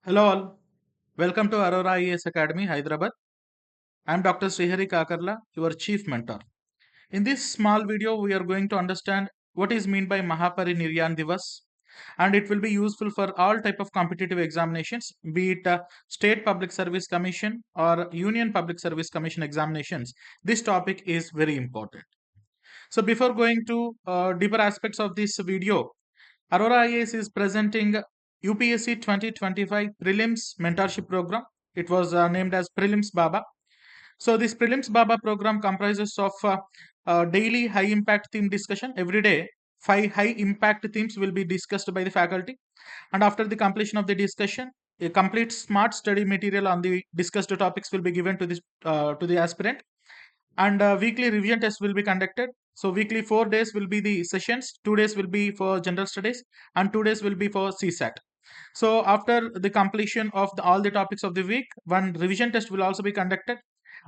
Hello all, welcome to Arora IAS Academy, Hyderabad. I am Dr. Srihari Kakarla, your chief mentor. In this small video, we are going to understand what is meant by Mahapariniryan Divas, and it will be useful for all type of competitive examinations, be it State Public Service Commission or Union Public Service Commission examinations. This topic is very important. So before going to deeper aspects of this video, Arora IAS is presenting UPSC 2025 Prelims Mentorship Program. It was named as Prelims Baba. So this Prelims Baba program comprises of daily high impact theme discussion every day. 5 high impact themes will be discussed by the faculty, and after the completion of the discussion, a complete smart study material on the discussed topics will be given to the aspirant, and weekly revision tests will be conducted. So weekly 4 days will be the sessions, 2 days will be for general studies, and 2 days will be for CSAT. So after the completion of all the topics of the week, one revision test will also be conducted,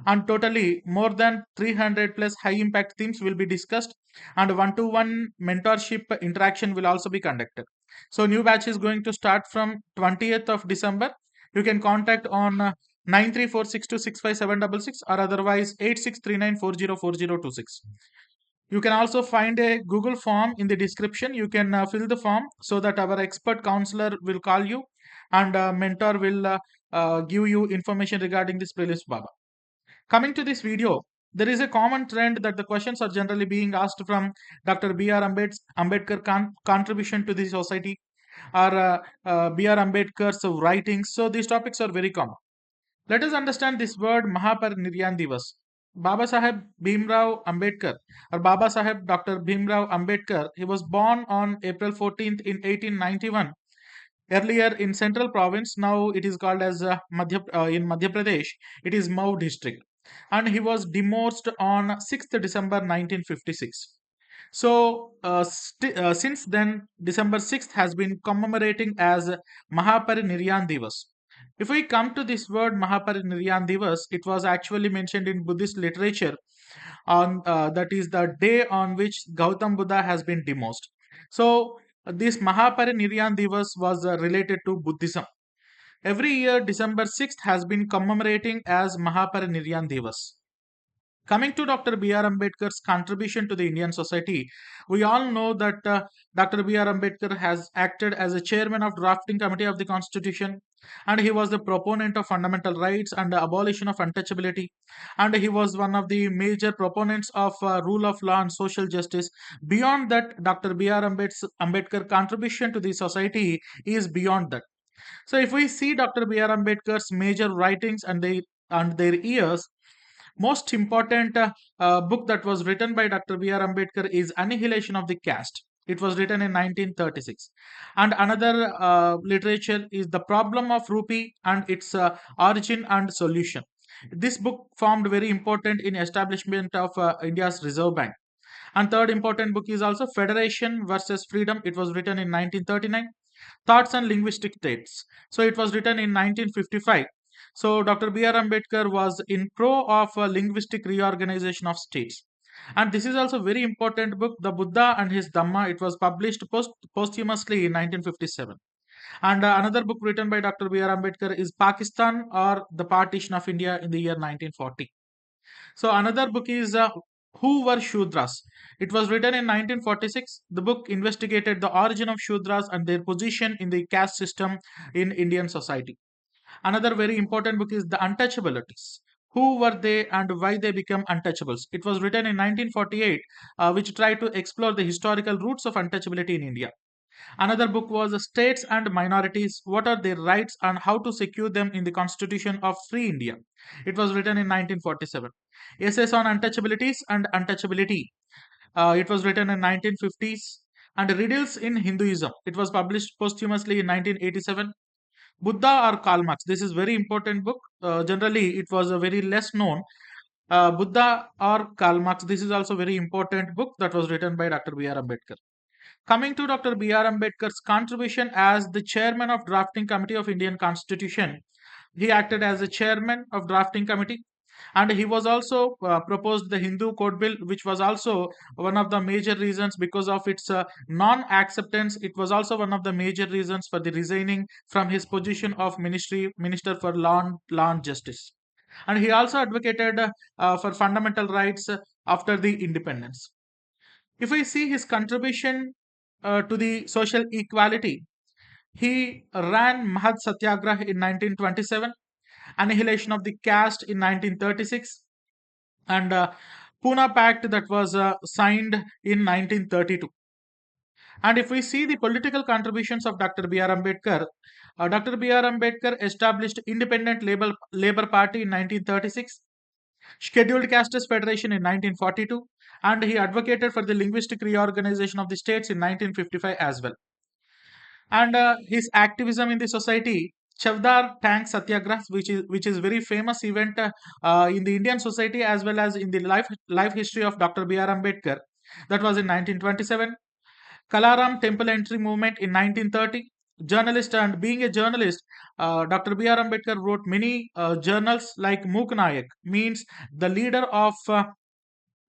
and totally more than 300 plus high impact themes will be discussed, and one-to-one mentorship interaction will also be conducted. So new batch is going to start from 20th of December. You can contact on 9346265766 or otherwise 8639404026. You can also find a Google form in the description. You can fill the form so that our expert counselor will call you, and mentor will give you information regarding this playlist Baba. Coming to this video, there is a common trend that the questions are generally being asked from Dr. B.R. Ambedkar contribution to the society, or B.R. Ambedkar's writings. So these topics are very common. Let us understand this word Mahapariniryan Divas. Baba Saheb Bhimrao Ambedkar, or Baba Saheb Dr. Bhimrao Ambedkar, he was born on April 14th in 1891. Earlier in Central Province, now it is called as in Madhya Pradesh, it is Mau district. And he was demoted on 6th December 1956. So, since then, December 6th has been commemorating as Mahapariniryan Divas. If we come to this word Mahapariniryan Divas, it was actually mentioned in Buddhist literature on that is the day on which Gautam Buddha has been demoted. So, this Mahapariniryan Divas was related to Buddhism. Every year, December 6th has been commemorating as Mahapariniryan Divas. Coming to Dr. B.R. Ambedkar's contribution to the Indian society, we all know that Dr. B.R. Ambedkar has acted as a chairman of drafting committee of the Constitution, and he was the proponent of fundamental rights and the abolition of untouchability, and he was one of the major proponents of rule of law and social justice. Beyond that, Dr. B.R. Ambedkar contribution to the society is beyond that. So if we see Dr. B.R. Ambedkar's major writings and their years, most important book that was written by Dr. B.R. Ambedkar is Annihilation of the Caste. It was written in 1936. And another literature is The Problem of Rupee and its Origin and Solution. This book formed very important in establishment of India's Reserve Bank. And third important book is also Federation versus Freedom. It was written in 1939. Thoughts and Linguistic Traits. So it was written in 1955. So Dr. B.R. Ambedkar was in pro of linguistic reorganization of states. And this is also very important book, The Buddha and His Dhamma. It was published posthumously in 1957. And another book written by Dr. B.R. Ambedkar is Pakistan or the Partition of India in the year 1940. So another book is Who Were Shudras? It was written in 1946. The book investigated the origin of Shudras and their position in the caste system in Indian society. Another very important book is The Untouchabilities. Who were they and why they became untouchables? It was written in 1948, which tried to explore the historical roots of untouchability in India. Another book was States and Minorities, What Are Their Rights and How to Secure Them in the Constitution of Free India. It was written in 1947. Essays on Untouchabilities and Untouchability. It was written in 1950s. And Riddles in Hinduism. It was published posthumously in 1987. Buddha or Karl Marx. This is very important book. Generally, it was a very less known. Buddha or Karl Marx. This is also very important book that was written by Dr. B.R. Ambedkar. Coming to Dr. B.R. Ambedkar's contribution as the chairman of drafting committee of Indian Constitution, he acted as a chairman of drafting committee, And he was also proposed the Hindu code bill, which was also one of the major reasons because of its non-acceptance. It was also one of the major reasons for the resigning from his position of minister for law and justice. And he also advocated for fundamental rights after the independence. If I see his contribution to the social equality, he ran Mahat Satyagrah in 1927, annihilation of the caste in 1936, and Pune Pact that was signed in 1932. And if we see the political contributions of Dr. B.R. Ambedkar, Dr. B.R. Ambedkar established Independent Labour Party in 1936, Scheduled Castes Federation in 1942, and he advocated for the linguistic reorganization of the states in 1955 as well. And his activism in the society, Chavdar Tank Satyagrah, which is very famous event in the Indian society as well as in the life history of Dr. B.R. Ambedkar. That was in 1927. Kalaram Temple Entry Movement in 1930. Journalist, and being a journalist, Dr. B.R. Ambedkar wrote many journals like Mook Nayak, means the leader of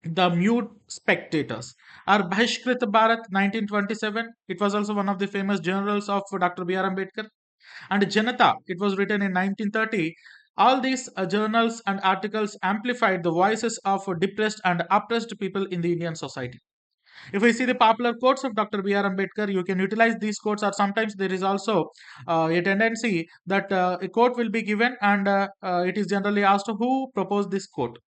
the mute spectators. Our Bhashkrit Bharat 1927, it was also one of the famous journals of Dr. B.R. Ambedkar. And Janata, it was written in 1930. All these journals and articles amplified the voices of depressed and oppressed people in the Indian society. If we see the popular quotes of Dr. B.R. Ambedkar, you can utilize these quotes, or sometimes there is also a tendency that a quote will be given and it is generally asked who proposed this quote.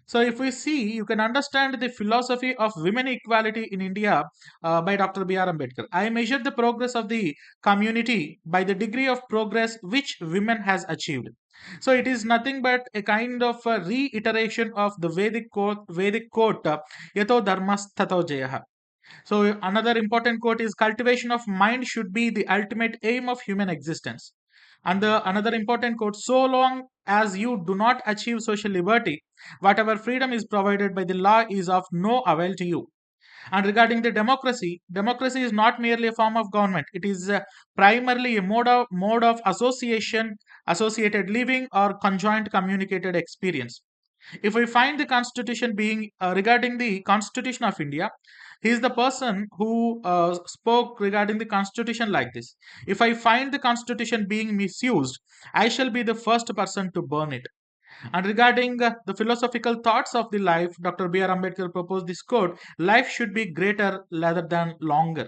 So, if we see, you can understand the philosophy of women equality in India by Dr. B.R. Ambedkar. I measure the progress of the community by the degree of progress which women has achieved. So, it is nothing but a kind of a reiteration of the Vedic quote, Yato Dharmas Tato Jayah. So, another important quote is cultivation of mind should be the ultimate aim of human existence. And another important quote, so long as you do not achieve social liberty, whatever freedom is provided by the law is of no avail to you. And regarding the democracy, democracy is not merely a form of government. It is primarily a mode of association, associated living, or conjoint communicated experience. If we find the constitution being regarding the constitution of India, he is the person who spoke regarding the constitution like this: if I find the constitution being misused, I shall be the first person to burn it. And regarding the philosophical thoughts of the life, Dr. B.R. Ambedkar proposed this quote: life should be greater rather than longer.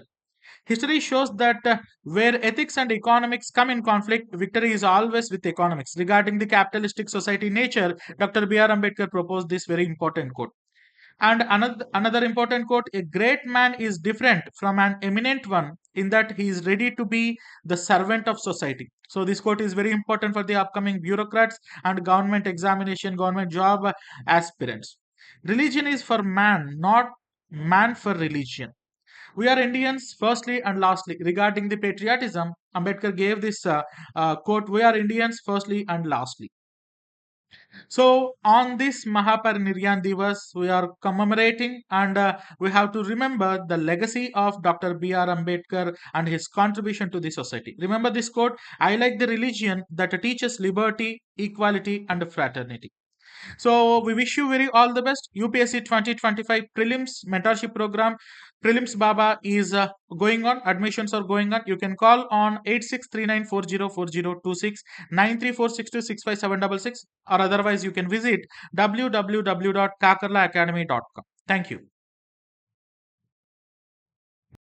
History shows that where ethics and economics come in conflict, victory is always with economics. Regarding the capitalistic society nature, Dr. B.R. Ambedkar proposed this very important quote. And another important quote: a great man is different from an eminent one in that he is ready to be the servant of society. So, this quote is very important for the upcoming bureaucrats and government job aspirants. Religion is for man, not man for religion. We are Indians, firstly and lastly. Regarding the patriotism, Ambedkar gave this quote: we are Indians, firstly and lastly. So, on this Mahapariniryan Divas, we are commemorating and we have to remember the legacy of Dr. B.R. Ambedkar and his contribution to the society. Remember this quote: I like the religion that teaches liberty, equality, and fraternity. So we wish you very all the best. UPSC 2025 Prelims Mentorship Program, Prelims Baba is going on. Admissions are going on. You can call on 8639404026, 9346265766, or otherwise you can visit www.kakarlaacademy.com. Thank you.